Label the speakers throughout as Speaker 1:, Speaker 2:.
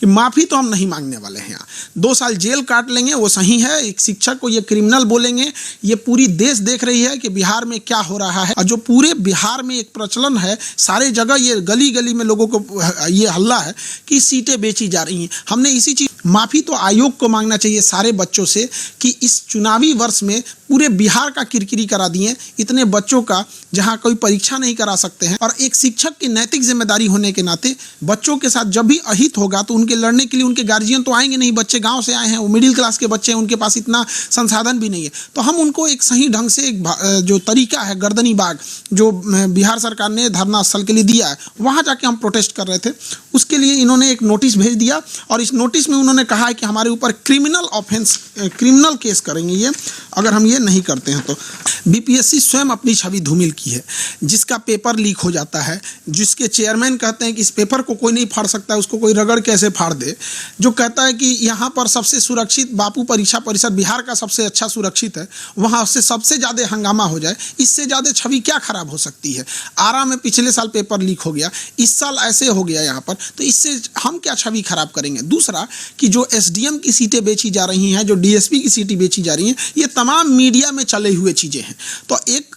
Speaker 1: कि माफ़ी तो हम नहीं मांगने वाले हैं। यहाँ 2 साल जेल काट लेंगे वो सही है, एक शिक्षक को ये क्रिमिनल बोलेंगे, ये पूरी देश देख रही है कि बिहार में क्या हो रहा है। और जो पूरे बिहार में एक प्रचलन है, सारे जगह ये गली गली में लोगों को ये हल्ला है कि सीटें बेची जा रही हैं। हमने इसी चीज़ माफ़ी तो आयोग को मांगना चाहिए सारे बच्चों से कि इस चुनावी वर्ष में पूरे बिहार का किरकिरी करा दिए, इतने बच्चों का जहां कोई परीक्षा नहीं करा सकते हैं। और एक शिक्षक की नैतिक जिम्मेदारी होने के नाते बच्चों के साथ जब भी अहित होगा तो उनके लड़ने के लिए उनके गार्जियन तो आएंगे नहीं, बच्चे गांव से आए हैं, वो मिडिल क्लास के बच्चे हैं, उनके पास इतना संसाधन भी नहीं है। तो हम उनको एक सही ढंग से एक जो तरीका है गर्दनी बाग जो बिहार सरकार ने धरना स्थल के लिए दिया है, वहाँ जाके हम प्रोटेस्ट कर रहे थे। उसके लिए इन्होंने एक नोटिस भेज दिया और इस नोटिस में उन्होंने कहा है कि हमारे ऊपर क्रिमिनल केस करेंगे ये अगर हम ये नहीं करते हैं तो। बीपीएससी स्वयं अपनी छवि धूमिल की है, जिसका पेपर लीक हो जाता है, जिसके चेयरमैन कहते हैं कि इस पेपर को कोई नहीं फाड़ सकता, उसको कोई रगड़ कैसे फाड़ दे, जो कहता है कि यहाँ पर सबसे सुरक्षित बापू परीक्षा परिषद बिहार का सबसे अच्छा सुरक्षित है, वहाँ से सबसे ज़्यादा हंगामा हो जाए, इससे ज़्यादा छवि क्या खराब हो सकती है। आरा में पिछले साल पेपर लीक हो गया, इस साल ऐसे हो गया यहाँ पर, तो इससे हम क्या छवि खराब करेंगे। दूसरा कि जो एसडीएम की सीटें बेची जा रही हैं, जो डीएसपी की सीटें बेची जा रही हैं, ये तमाम मीडिया में चले हुए चीज़ें हैं। तो एक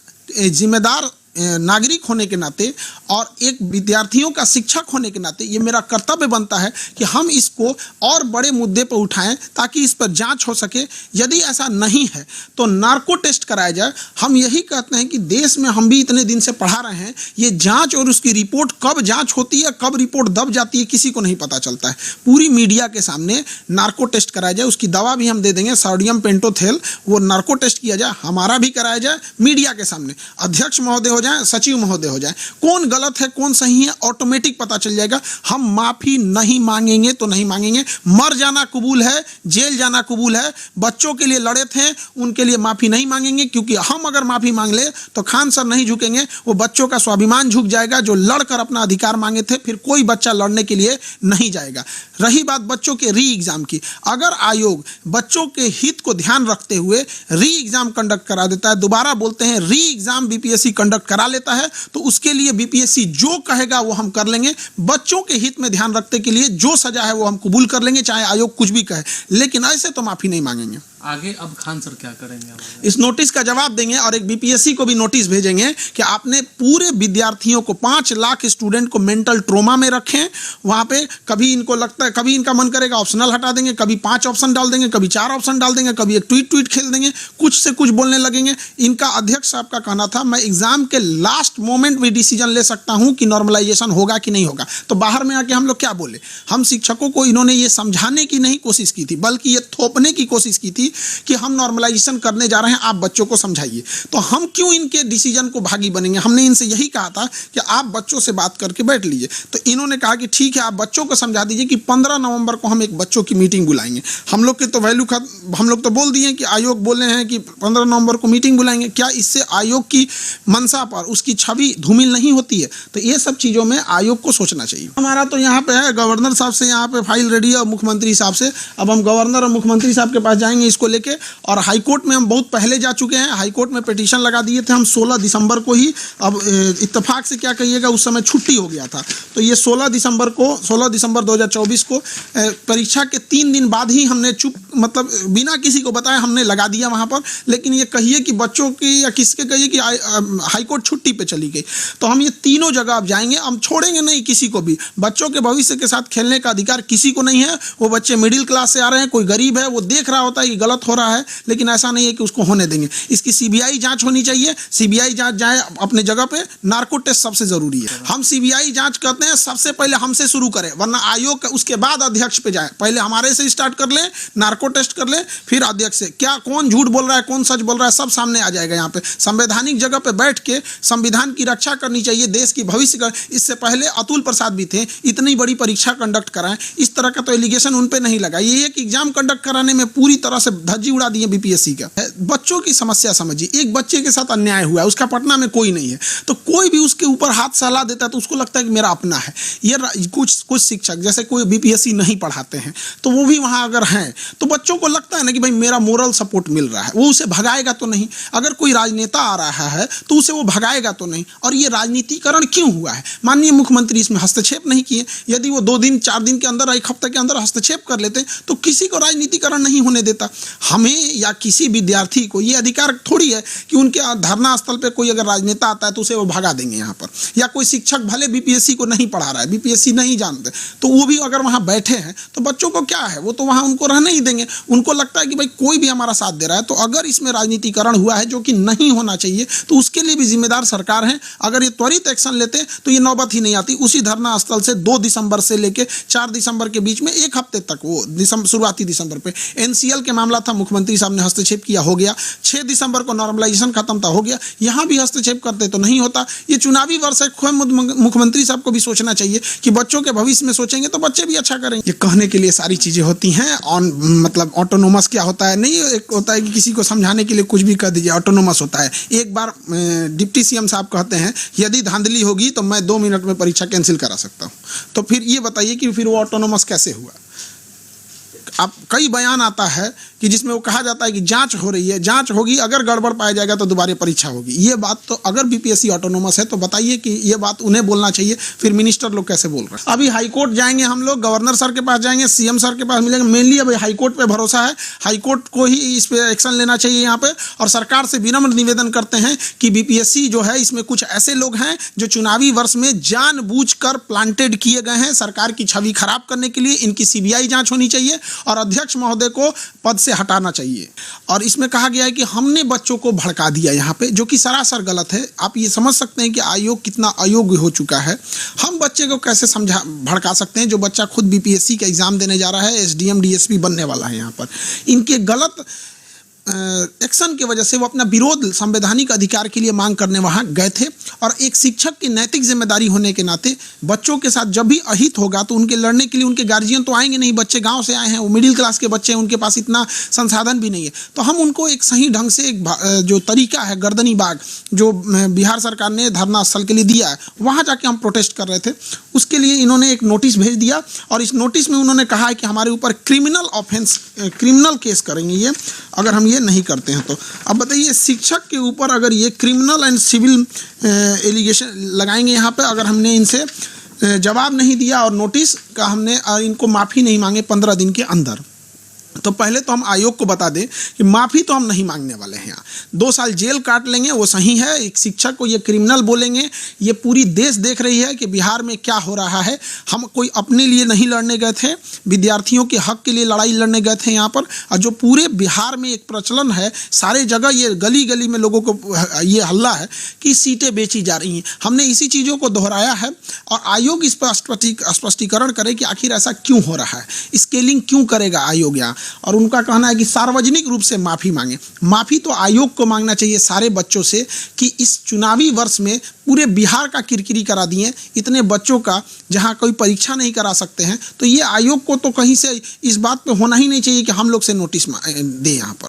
Speaker 1: जिम्मेदार नागरिक होने के नाते और एक विद्यार्थियों का शिक्षक होने के नाते ये मेरा कर्तव्य बनता है कि हम इसको और बड़े मुद्दे पर उठाएं ताकि इस पर जांच हो सके। यदि ऐसा नहीं है तो नार्को टेस्ट कराया जाए। हम यही कहते हैं कि देश में हम भी इतने दिन से पढ़ा रहे हैं, ये जांच और उसकी रिपोर्ट कब जांच होती है, कब रिपोर्ट दब जाती है, किसी को नहीं पता चलता है। पूरी मीडिया के सामने नार्को टेस्ट कराया जाए, उसकी दवा भी हम दे देंगे, सोडियम पेंटोथेल, वो नार्को टेस्ट किया जाए, हमारा भी कराया जाए मीडिया के सामने। अध्यक्ष महोदय हो जाए, सचिव महोदय हो जाए, कौन गलत है कौन सही है ऑटोमेटिक पता चल जाएगा। हम माफी नहीं मांगेंगे तो नहीं मांगेंगे। मर जाना कबूल है, जेल जाना कबूल है। बच्चों के लिए लड़े थे, उनके लिए माफी नहीं मांगेंगे, क्योंकि हम अगर माफी मांग ले तो खान सर नहीं झुकेंगे, वो बच्चों का स्वाभिमान झुक जाएगा जो लड़कर अपना अधिकार मांगे थे। फिर कोई बच्चा लड़ने के लिए नहीं जाएगा। रही बात बच्चों के री एग्जाम की, अगर आयोग बच्चों के हित को ध्यान रखते हुए री एग्जाम कंडक्ट करा देता है, दोबारा बोलते हैं री एग्जाम बीपीएससी कंडक्ट करा लेता है, तो उसके लिए बीपीएससी जो कहेगा वो हम कर लेंगे। बच्चों के हित में ध्यान रखते के लिए जो सजा है वो हम कबूल कर लेंगे, चाहे आयोग कुछ भी कहे, लेकिन ऐसे तो माफी नहीं मांगेंगे।
Speaker 2: आगे अब खान सर क्या करेंगे?
Speaker 1: इस नोटिस का जवाब देंगे और एक बीपीएससी को भी नोटिस भेजेंगे कि आपने पूरे विद्यार्थियों को 5 लाख स्टूडेंट को मेंटल ट्रोमा में रखें। वहाँ पे कभी इनको लगता है, कभी इनका मन करेगा ऑप्शनल हटा देंगे, कभी 5 ऑप्शन डाल देंगे, कभी 4 ऑप्शन डाल देंगे, कभी एक ट्वीट खेल देंगे, कुछ से कुछ बोलने लगेंगे। इनका अध्यक्ष साहब का कहना था मैं एग्जाम के लास्ट मोमेंट में डिसीजन ले सकता हूँ कि नॉर्मलाइजेशन होगा कि नहीं होगा। तो बाहर में आके हम लोग क्या बोले? हम शिक्षकों को इन्होंने ये समझाने की नहीं कोशिश की थी, बल्कि ये थोपने की कोशिश की थी कि हम नॉर्मलाइजेशन करने जा रहे हैं, आप बच्चों को समझाइए। तो हम क्यों इनके डिसीजन को भागी बनेंगे? हमने इनसे यही कहा था कि आप बच्चों से बात करके बैठ लीजिए। तो इन्होंने कहा कि ठीक है, आप बच्चों को समझा दीजिए कि 15 नवंबर को हम एक बच्चों की मीटिंग बुलाएंगे। हम लोग के तो वैल्यू हम लोग तो बोल दिए कि आयोग बोले हैं कि 15 नवंबर को मीटिंग बुलाएंगे। क्या इससे आयोग की मंशा पर उसकी छवि धूमिल नहीं होती है? तो ये सब चीज़ों में आयोग को सोचना चाहिए। हमारा तो यहाँ पे है, गवर्नर साहब से यहाँ पे फाइल रेडी है और मुख्यमंत्री साहब से। अब हम गवर्नर और मुख्यमंत्री साहब के पास जाएंगे इसको लेके, और हाईकोर्ट में हम बहुत पहले जा चुके हैं। हाईकोर्ट में पिटीशन लगा दिए थे हम 16 दिसंबर को ही। अब इत्तेफाक से क्या कहिएगा, उस समय छुट्टी हो गया था, तो ये 16 दिसंबर 2024 को परीक्षा के 3 दिन बाद ही हमने मतलब बिना किसी को बताए हमने लगा दिया वहाँ पर। लेकिन ये कहिए कि बच्चों की या किसके कहिए कि हाईकोर्ट छुट्टी पे चली गई। तो हम ये तीनों जगह अब जाएंगे, हम छोड़ेंगे नहीं किसी को भी। बच्चों के भविष्य के साथ खेलने का अधिकार किसी को नहीं है। वो बच्चे मिडिल क्लास से आ रहे हैं, कोई गरीब है, वो देख रहा होता है कि गलत हो रहा है, लेकिन ऐसा नहीं है कि उसको होने देंगे। इसकी सीबीआई जांच होनी चाहिए। सीबीआई जांच जाए अपने जगह पे, नार्को टेस्ट सबसे जरूरी है। हम सीबीआई जांच करते हैं, सबसे पहले हमसे शुरू करें, वरना आयोग उसके बाद अध्यक्ष पे जाए। पहले हमारे से स्टार्ट कर ले, नार्को टेस्ट कर ले, फिर अध्यक्ष से। क्या कौन झूठ बोल रहा है, कौन सच बोल रहा है, सब सामने आ जाएगा। यहाँ पे संवैधानिक जगह पे बैठ के संविधान की रक्षा करनी चाहिए, देश की भविष्य का। इससे पहले अतुल प्रसाद भी थे, इतनी बड़ी परीक्षा कंडक्ट कराएं, इस तरह का तो एलिगेशन उन पे नहीं लगा। ये एक एग्जाम कंडक्ट कराने में पूरी तरह से धज्जी उड़ा दी है बीपीएससी का। बच्चों की समस्या समझिए, एक बच्चे के साथ अन्याय हुआ है, उसका पटना में कोई नहीं है, तो कोई भी उसके ऊपर हाथ सहला देता है तो उसको लगता है कि मेरा अपना है। ये कुछ शिक्षक जैसे कोई बीपीएससी नहीं पढ़ाते हैं तो वो भी वहाँ अगर हैं तो बच्चों को लगता है ना कि भाई मेरा मोरल सपोर्ट मिल रहा है, वो उसे भगाएगा तो नहीं। अगर कोई राजनेता आ रहा है तो उसे वो भगाएगा तो नहीं। और ये राजनीतिकरण क्यों हुआ है? माननीय मुख्यमंत्री इसमें हस्तक्षेप नहीं किए। यदि वो 2 दिन 4 दिन के अंदर, 1 हफ्ते के अंदर हस्तक्षेप कर लेते तो किसी को राजनीतिकरण नहीं होने देता। हमें या किसी विद्यार्थी को ये अधिकार थोड़ी है कि उनके धरना स्थल पे कोई अगर राजनेता आता है तो उसे वो भगा देंगे यहाँ पर। या कोई शिक्षक भले बीपीएससी को नहीं पढ़ा रहा है, बीपीएससी नहीं जानते, तो वो भी अगर वहाँ बैठे हैं तो बच्चों को क्या है, वो तो वहाँ उनको रहने ही देंगे। उनको लगता है कि भाई कोई भी हमारा साथ दे रहा है। तो अगर इसमें राजनीतिकरण हुआ है जो कि नहीं होना चाहिए तो उसके लिए भी जिम्मेदार सरकार है। अगर ये त्वरित एक्शन लेते तो ये नौबत ही नहीं आती। उसी धरना स्थल से 2 दिसंबर से लेकर 4 दिसंबर के बीच में 1 हफ्ते तक, वो शुरुआती दिसंबर पे एनसीएल के मामला था, मुख्यमंत्री साहब ने हस्तक्षेप किया, हो गया। 6 दिसंबर को नॉर्मलाइजेशन खत्म था, हो गया। यहाँ भी हस्तक्षेप करते तो नहीं होता। ये चुनावी वर्ष है, मुख्यमंत्री साहब को भी सोचना चाहिए कि बच्चों के भविष्य में सोचेंगे तो बच्चे भी अच्छा करेंगे। ये कहने के लिए सारी चीजें होती हैं। मतलब ऑटोनोमस क्या होता है? नहीं, एक होता है कि किसी को समझाने के लिए कुछ भी कर दीजिए, ऑटोनोमस होता है। एक बार डिप्टी सीएम साहब कहते हैं यदि धांधली होगी तो मैं 2 मिनट में परीक्षा कैंसिल करा सकता हूँ। तो फिर ये बताइए कि फिर वो ऑटोनोमस कैसे हुआ? अब कई बयान आता है कि जिसमें वो कहा जाता है कि जांच हो रही है, जांच होगी, अगर गड़बड़ पाया जाएगा तो दोबारा परीक्षा होगी। ये बात तो अगर बीपीएससी ऑटोनोमस है तो बताइए कि ये बात उन्हें बोलना चाहिए, फिर मिनिस्टर लोग कैसे बोल रहे हैं? अभी हाईकोर्ट जाएंगे हम लोग, गवर्नर सर के पास जाएंगे, सीएम सर के पास मिलेंगे। मेनली अभी हाईकोर्ट पे भरोसा है, हाईकोर्ट को ही इस पे एक्शन लेना चाहिए यहाँ पे। और सरकार से विनम्र निवेदन करते हैं कि बीपीएससी जो है इसमें कुछ ऐसे लोग हैं जो चुनावी वर्ष में जानबूझकर प्लांटेड किए गए हैं सरकार की छवि खराब करने के लिए। इनकी सीबीआई जांच होनी चाहिए और अध्यक्ष महोदय को पद से हटाना चाहिए। और इसमें कहा गया है कि हमने बच्चों को भड़का दिया यहाँ पे, जो कि सरासर गलत है। आप ये समझ सकते हैं कि आयोग कितना अयोग्य हो चुका है। हम बच्चे को कैसे भड़का सकते हैं जो बच्चा खुद बीपीएससी का एग्जाम देने जा रहा है, एसडीएम डीएसपी बनने वाला है। यहाँ पर इनके गलत एक्शन की वजह से वो अपना विरोध संवैधानिक अधिकार के लिए मांग करने वहाँ गए थे। और एक शिक्षक की नैतिक जिम्मेदारी होने के नाते बच्चों के साथ जब भी अहित होगा तो उनके लड़ने के लिए उनके गार्जियन तो आएंगे नहीं। बच्चे गांव से आए हैं, वो मिडिल क्लास के बच्चे हैं, उनके पास इतना संसाधन भी नहीं है। तो हम उनको एक सही ढंग से एक जो तरीका है गर्दनी बाग जो बिहार सरकार ने धरना स्थल के लिए दिया है, वहाँ जाके हम प्रोटेस्ट कर रहे थे। उसके लिए इन्होंने एक नोटिस भेज दिया और इस नोटिस में उन्होंने कहा है कि हमारे ऊपर क्रिमिनल केस करेंगे ये, अगर हम ये नहीं करते हैं तो। अब बताइए, शिक्षक के ऊपर अगर ये क्रिमिनल एंड सिविल एलिगेशन लगाएंगे यहाँ पे, अगर हमने इनसे जवाब नहीं दिया और नोटिस का हमने इनको माफ़ी नहीं मांगे 15 दिन के अंदर, तो पहले तो हम आयोग को बता दें कि माफ़ी तो हम नहीं मांगने वाले हैं। यहाँ 2 साल जेल काट लेंगे वो सही है। एक शिक्षक को ये क्रिमिनल बोलेंगे, ये पूरी देश देख रही है कि बिहार में क्या हो रहा है। हम कोई अपने लिए नहीं लड़ने गए थे, विद्यार्थियों के हक के लिए लड़ाई लड़ने गए थे यहाँ पर। और जो पूरे बिहार में एक प्रचलन है, सारे जगह ये गली गली में लोगों को ये हल्ला है कि सीटें बेची जा रही हैं। हमने इसी चीज़ों को दोहराया है और आयोग इस पर स्पष्टीकरण करे कि आखिर ऐसा क्यों हो रहा है, स्केलिंग क्यों करेगा आयोग यहाँ। और उनका कहना है कि सार्वजनिक रूप से माफ़ी मांगे। माफ़ी तो आयोग को मांगना चाहिए सारे बच्चों से कि इस चुनावी वर्ष में पूरे बिहार का किरकिरी करा दिए, इतने बच्चों का, जहां कोई परीक्षा नहीं करा सकते हैं। तो ये आयोग को तो कहीं से इस बात पे होना ही नहीं चाहिए कि हम लोग से नोटिस दे यहाँ पर।